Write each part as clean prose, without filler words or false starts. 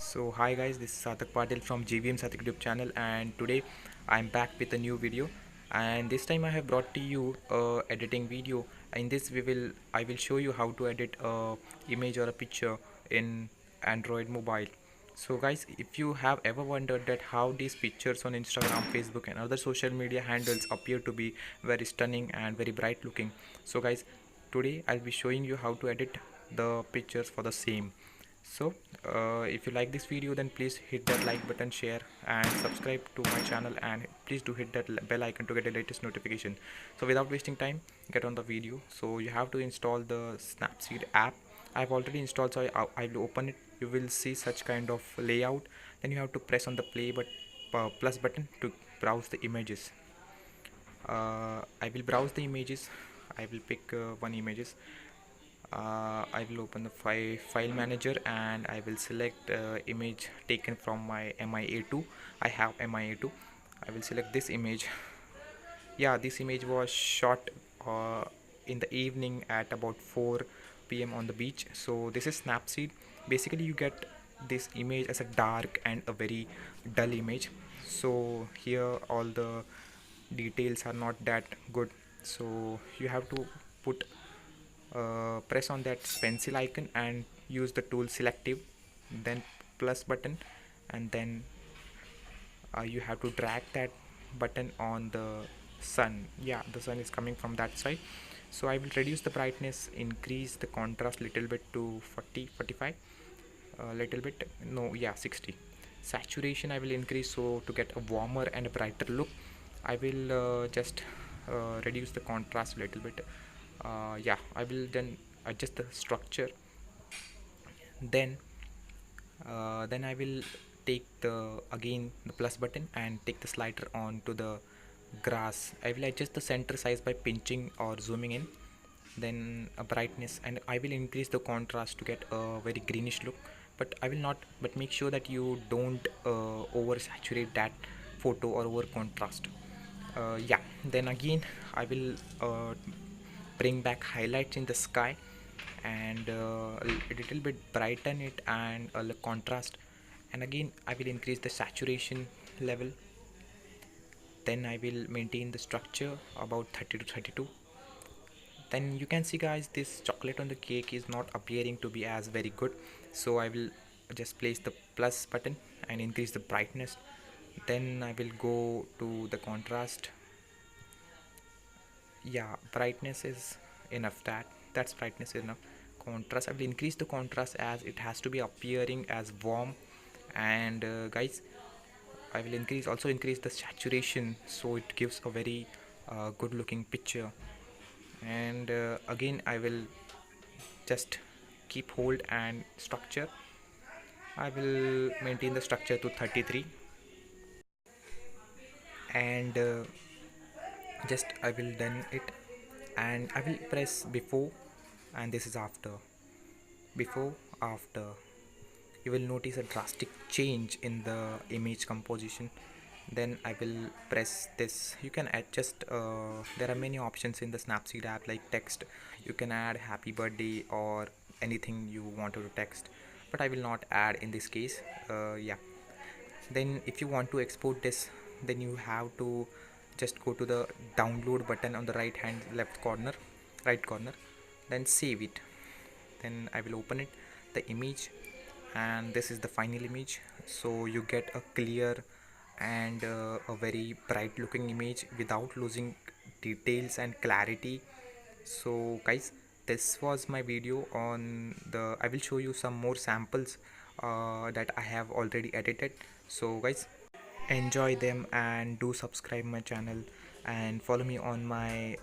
So hi guys, this is Sarthak Patil from JVMSARTHAK YouTube channel, and today I'm back with a new video. And this time I have brought to you a editing video. In this I will show you how to edit a image or a picture in Android mobile. So guys, if you have ever wondered that how these pictures on Instagram, Facebook and other social media handles appear to be very stunning and very bright looking, so guys, today I'll be showing you how to edit the pictures for the same. So if you like this video, then please hit that like button, share and subscribe to my channel, and please do hit that bell icon to get the latest notification. So without wasting time, get on the video. So you have to install the Snapseed app. I've already installed, so I will open it. You will see such kind of layout. Then you have to press on the plus button to browse the images. I will browse the images. I will pick one images. I will open the file manager and I will select image taken from my MIA2. I have MIA2. I will select this image. Yeah, this image was shot in the evening at about 4 p.m. on the beach. So this is Snapseed. Basically you get this image as a dark and a very dull image. So here all the details are not that good, so you have to put press on that pencil icon and use the tool selective, then plus button, and then you have to drag that button on the sun. Yeah, the sun is coming from that side. So I will reduce the brightness, increase the contrast little bit to 40-45, little bit, no, yeah, 60. Saturation I will increase, so to get a warmer and a brighter look. I will just reduce the contrast a little bit. Yeah, I will then adjust the structure. Then I will take the plus button and take the slider on to the grass. I will adjust the center size by pinching or zooming in, then a brightness, and I will increase the contrast to get a very greenish look. But I will not, but make sure that you don't oversaturate that photo or over contrast. Yeah, then again I will bring back highlights in the sky and a little bit brighten it and a contrast, and again I will increase the saturation level. Then I will maintain the structure about 30 to 32. Then you can see guys, this chocolate on the cake is not appearing to be as very good, so I will just place the plus button and increase the brightness. Then I will go to the contrast. Yeah, brightness is enough. That's brightness is enough. Contrast, I will increase the contrast as it has to be appearing as warm. And guys, I will increase the saturation, so it gives a very good looking picture. And again I will just keep hold and structure. I will maintain the structure to 33, and just I will done it, and I will press before, and this is after. Before, after, you will notice a drastic change in the image composition. Then I will press this. You can adjust, there are many options in the Snapseed app, like text. You can add happy birthday or anything you wanted to text, but I will not add in this case. Yeah, then if you want to export this, then you have to just go to the download button on the right corner, then save it. Then I will open it, the image, and this is the final image. So you get a clear and a very bright looking image without losing details and clarity. So guys, this was my video on the, I will show you some more samples that I have already edited. So guys, enjoy them and do subscribe my channel and follow me on my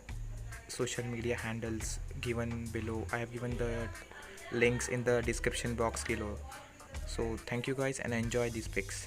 social media handles given below. I have given the links in the description box below. So thank you guys and enjoy these pics.